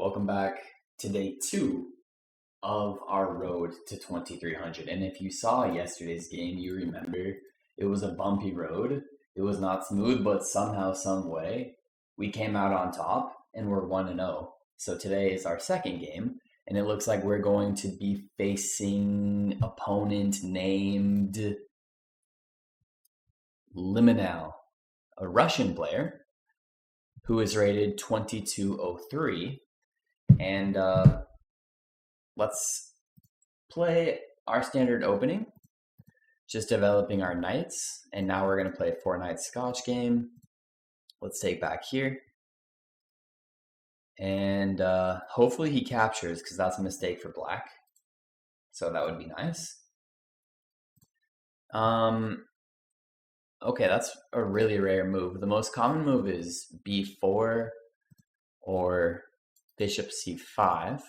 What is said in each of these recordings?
Welcome back to day 2 of our road to 2300. And if you saw yesterday's game, you remember it was a bumpy road. It was not smooth, but somehow, some way, we came out on top and we're 1-0. So today is our second game, and it looks like we're going to be facing opponent named Limonel, a Russian player who is rated 2203. And let's play our standard opening, just developing our knights. And now we're going to play a 4-knight Scotch game. Let's take back here. And hopefully he captures, because that's a mistake for black. So that would be nice. Okay, that's a really rare move. The most common move is b4 or bishop c5.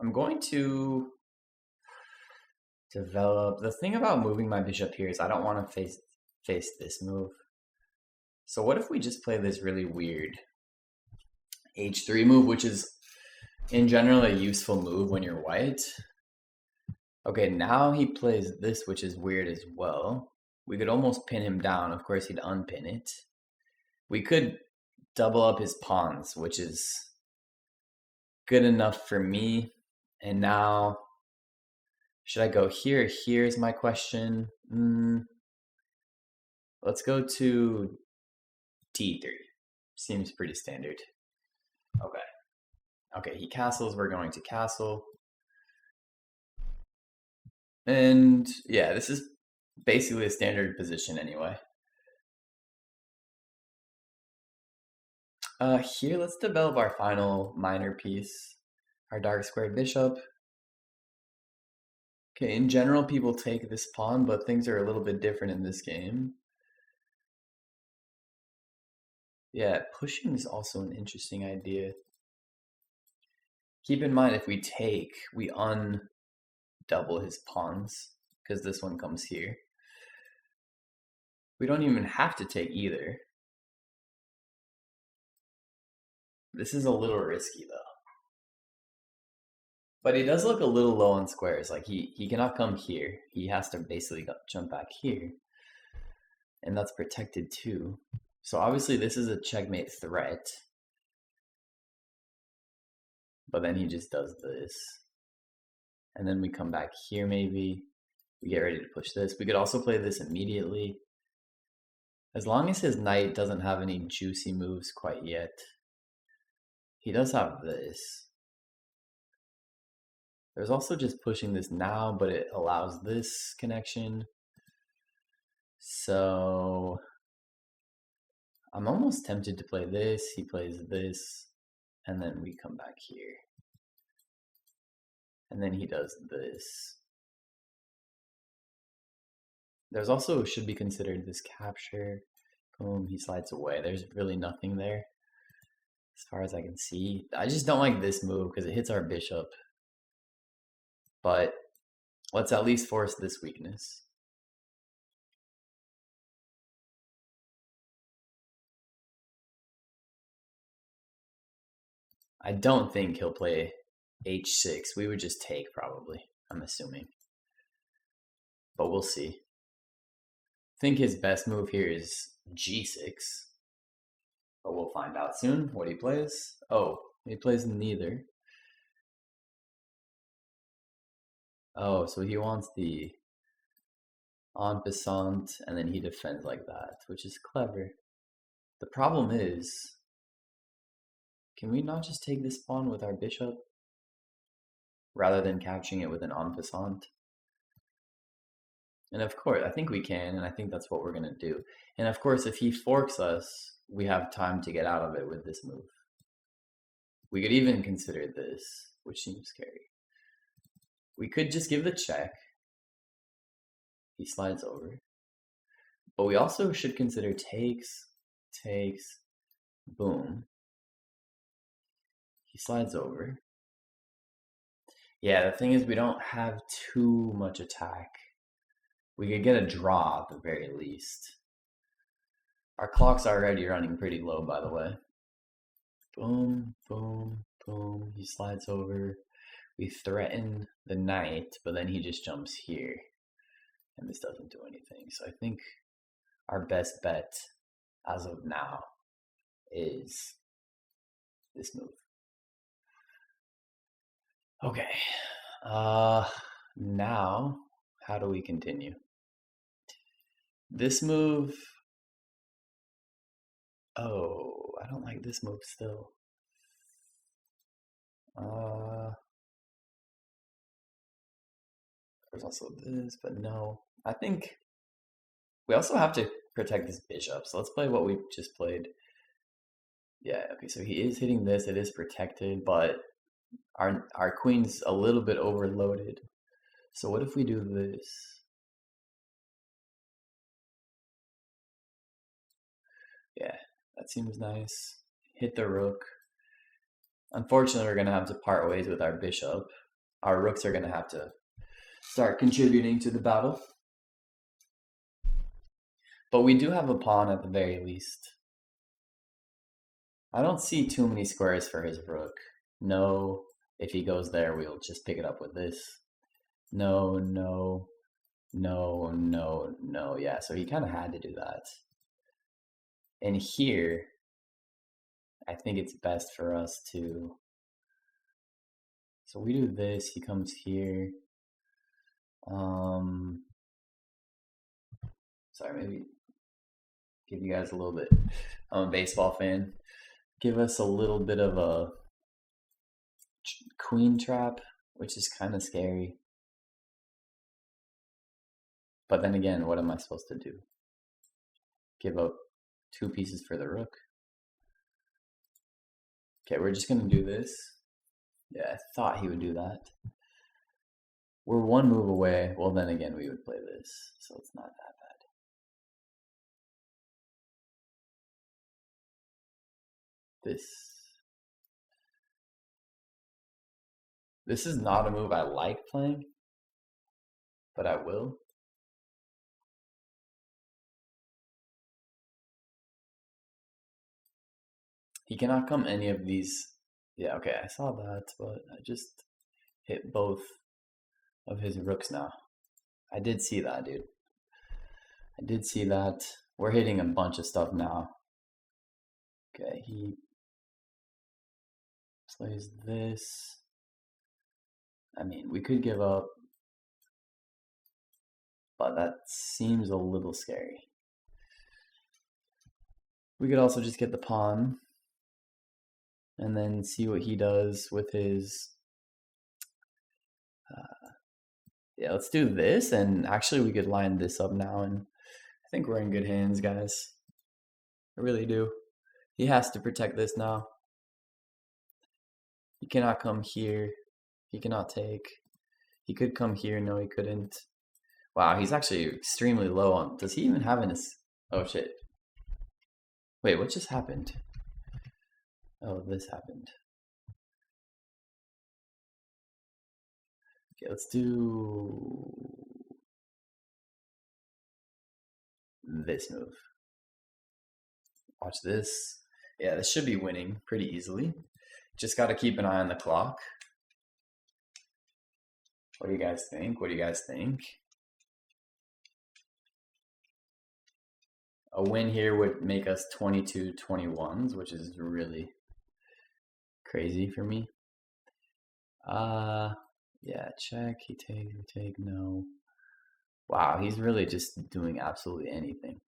I'm going to develop. The thing about moving my bishop here is I don't want to face this move. So what if we just play this really weird h3 move, which is in general a useful move when you're white. Okay, now he plays this, which is weird as well. We could almost pin him down. Of course, he'd unpin it. We could double up his pawns, which is good enough for me. And now, should I go here? Here's my question. Let's go to d3. Seems pretty standard. Okay, he castles. We're going to castle. And yeah, this is basically a standard position anyway. Here, let's develop our final minor piece, our dark squared bishop. Okay, in general, people take this pawn, but things are a little bit different in this game. Yeah, pushing is also an interesting idea. Keep in mind, if we take, we undouble his pawns, because this one comes here. We don't even have to take either. This is a little risky, though. But he does look a little low on squares. Like, he cannot come here. He has to basically jump back here. And that's protected, too. So obviously, this is a checkmate threat. But then he just does this. And then we come back here, maybe. We get ready to push this. We could also play this immediately. As long as his knight doesn't have any juicy moves quite yet. He does have this. There's also just pushing this now, but it allows this connection. So I'm almost tempted to play this. He plays this. And then we come back here. And then he does this. There's also, should be considered, this capture. Boom, he slides away. There's really nothing there, as far as I can see. I just don't like this move because it hits our bishop. But let's at least force this weakness. I don't think he'll play h6. We would just take, probably, I'm assuming. But we'll see. I think his best move here is g6. But we'll find out soon what he plays. Oh, he plays neither. Oh, so he wants the en passant, and then he defends like that, which is clever. The problem is, can we not just take this pawn with our bishop rather than capturing it with an en passant? And of course, I think we can, and I think that's what we're going to do. And of course, if he forks us, we have time to get out of it with this move. We could even consider this, which seems scary. We could just give the check. He slides over. But we also should consider takes, boom. He slides over. Yeah, the thing is we don't have too much attack. We could get a draw at the very least. Our clock's already running pretty low, by the way. Boom, boom, boom. He slides over. We threaten the knight, but then he just jumps here. And this doesn't do anything. So I think our best bet as of now is this move. Okay. Now, how do we continue? This move... Oh, I don't like this move still. There's also this, but no. I think we also have to protect this bishop. So let's play what we just played. Yeah, okay, so he is hitting this. It is protected, but our queen's a little bit overloaded. So what if we do this? Yeah, that seems nice. Hit the rook. Unfortunately, we're going to have to part ways with our bishop. Our rooks are going to have to start contributing to the battle. But we do have a pawn at the very least. I don't see too many squares for his rook. No, if he goes there, we'll just pick it up with this. No, no, no, no, no. Yeah, so he kind of had to do that. And here, I think it's best for us to... So we do this, he comes here. Sorry, maybe give you guys a little bit. I'm a baseball fan. Give us a little bit of a queen trap, which is kind of scary. But then again, what am I supposed to do? Give up 2 pieces for the rook? Okay, we're just going to do this. Yeah, I thought he would do that. We're 1 move away. Well, then again, we would play this, so it's not that bad. This is not a move I like playing, but I will. He cannot come any of these. Yeah, okay, I saw that, but I just hit both of his rooks now. I did see that, dude. I did see that. We're hitting a bunch of stuff now. Okay, he plays this. I mean, we could give up, but that seems a little scary. We could also just get the pawn and then see what he does with his... yeah, let's do this, and actually we could line this up now, and I think we're in good hands, guys. I really do. He has to protect this now. He cannot come here. He cannot take. He could come here. No, he couldn't. Wow, he's actually extremely low on... Does he even have an... Oh, shit. Wait, what just happened? Oh, this happened. Okay, let's do this move. Watch this. Yeah, this should be winning pretty easily. Just got to keep an eye on the clock. What do you guys think? What do you guys think? A win here would make us 22-21s, which is really crazy for me. Yeah, check, he take, no. Wow, he's really just doing absolutely anything.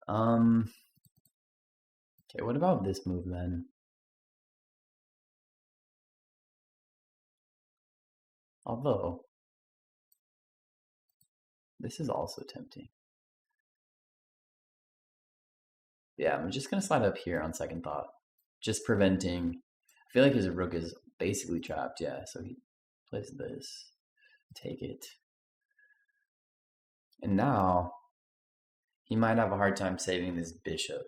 Okay, what about this move then? Although, this is also tempting. Yeah, I'm just going to slide up here on second thought. Just preventing... I feel like his rook is basically trapped, yeah, so he plays this. Take it. And now, he might have a hard time saving this bishop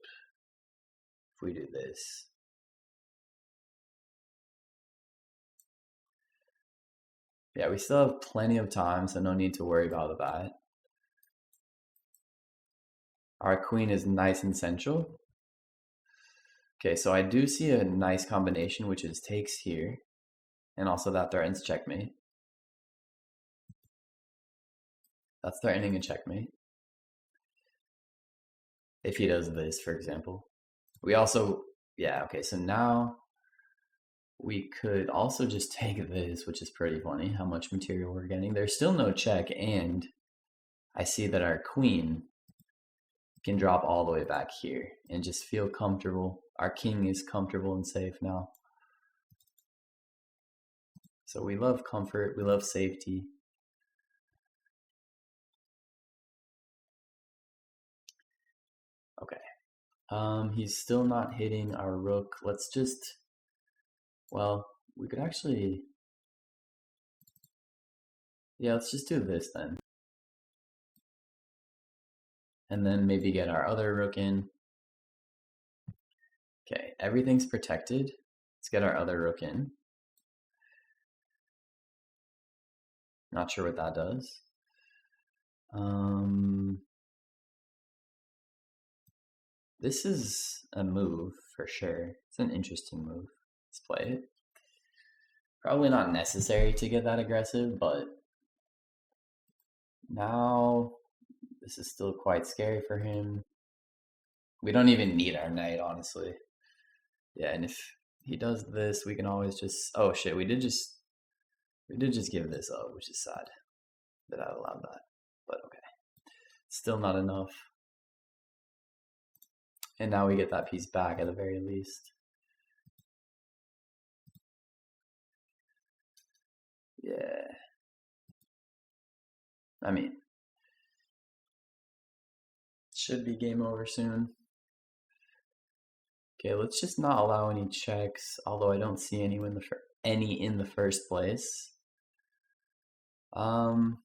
if we do this. Yeah, we still have plenty of time, so no need to worry about that. Our queen is nice and central. Okay, so I do see a nice combination, which is takes here, and also that threatens checkmate. That's threatening a checkmate. If he does this, for example. We also, yeah, okay, so now we could also just take this, which is pretty funny how much material we're getting. There's still no check, and I see that our queen can drop all the way back here and just feel comfortable. Our king is comfortable and safe now. So we love comfort, we love safety. Okay. He's still not hitting our rook. Let's just, well, we could actually, yeah, let's just do this then. And then maybe get our other rook in. Okay, everything's protected. Let's get our other rook in. Not sure what that does. This is a move for sure. It's an interesting move. Let's play it. Probably not necessary to get that aggressive, but now this is still quite scary for him. We don't even need our knight, honestly. Yeah, and if he does this, we can always just, oh shit, we did just give this up, which is sad that I allowed that, but okay. Still not enough. And now we get that piece back at the very least. Yeah. I mean, should be game over soon. Okay, let's just not allow any checks, although I don't see any in the first place. Close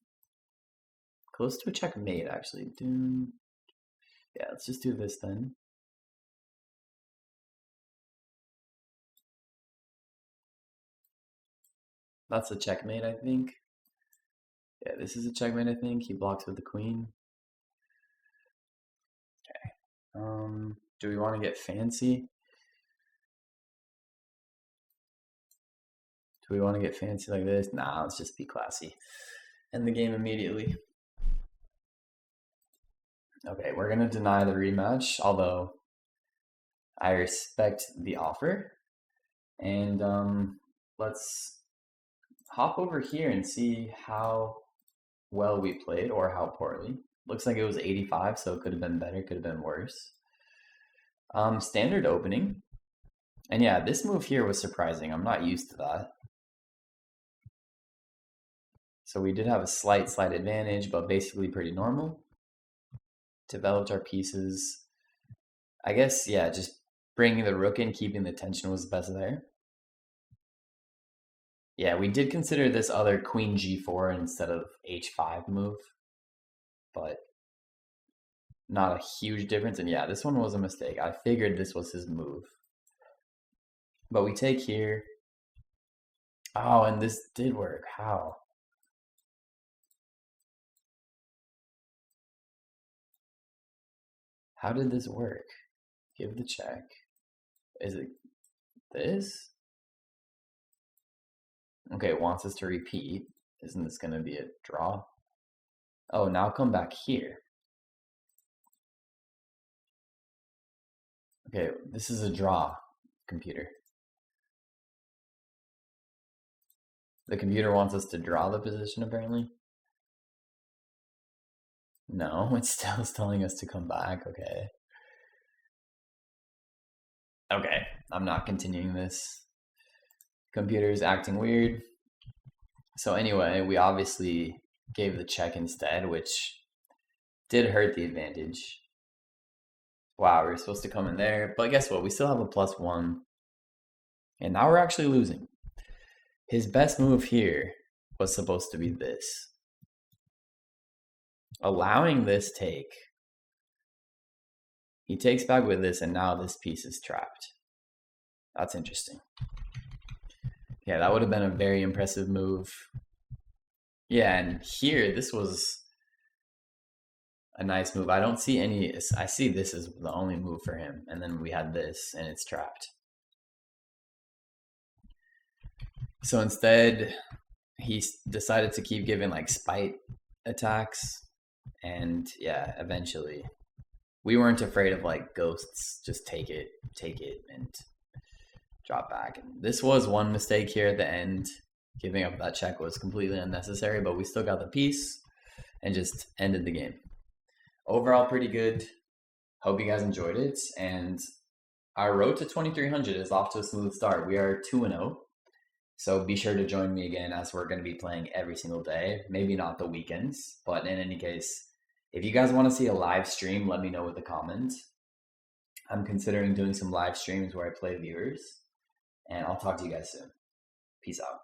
to a checkmate, actually. Yeah, let's just do this then. That's a checkmate, I think. Yeah, this is a checkmate, I think. He blocks with the queen. Okay. Do we want to get fancy? Do we want to get fancy like this? Nah, let's just be classy. End the game immediately. Okay, we're going to deny the rematch, although I respect the offer. And let's hop over here and see how well we played or how poorly. Looks like it was 85, so it could have been better, could have been worse. Standard opening. And yeah, this move here was surprising. I'm not used to that. So we did have a slight advantage, but basically pretty normal. Developed our pieces. I guess, yeah, just bringing the rook in, keeping the tension was best there. Yeah, we did consider this other queen g4 instead of h5 move, but not a huge difference. And yeah, this one was a mistake. I figured this was his move. But we take here. Oh, and this did work. How? How did this work? Give the check. Is it this? Okay, it wants us to repeat. Isn't this going to be a draw? Oh, now come back here. Okay, this is a draw, computer. The computer wants us to draw the position, apparently. No, it's still telling us to come back. Okay. Okay, I'm not continuing this. Computer is acting weird. So anyway, we obviously gave the check instead, which did hurt the advantage. Wow, we were supposed to come in there. But guess what? We still have a +1. And now we're actually losing. His best move here was supposed to be this. Allowing this take. He takes back with this, and now this piece is trapped. That's interesting. Yeah, that would have been a very impressive move. Yeah, and here, this was a nice move. I don't see any. I see this as the only move for him, and then we had this, and it's trapped. So instead, he decided to keep giving like spite attacks, and yeah, eventually, we weren't afraid of like ghosts. Just take it, and drop back. And this was one mistake here at the end. Giving up that check was completely unnecessary, but we still got the piece and just ended the game. Overall, pretty good. Hope you guys enjoyed it. And our road to 2300 is off to a smooth start. We are 2-0. So be sure to join me again, as we're going to be playing every single day. Maybe not the weekends, but in any case, if you guys want to see a live stream, let me know with the comments. I'm considering doing some live streams where I play viewers. And I'll talk to you guys soon. Peace out.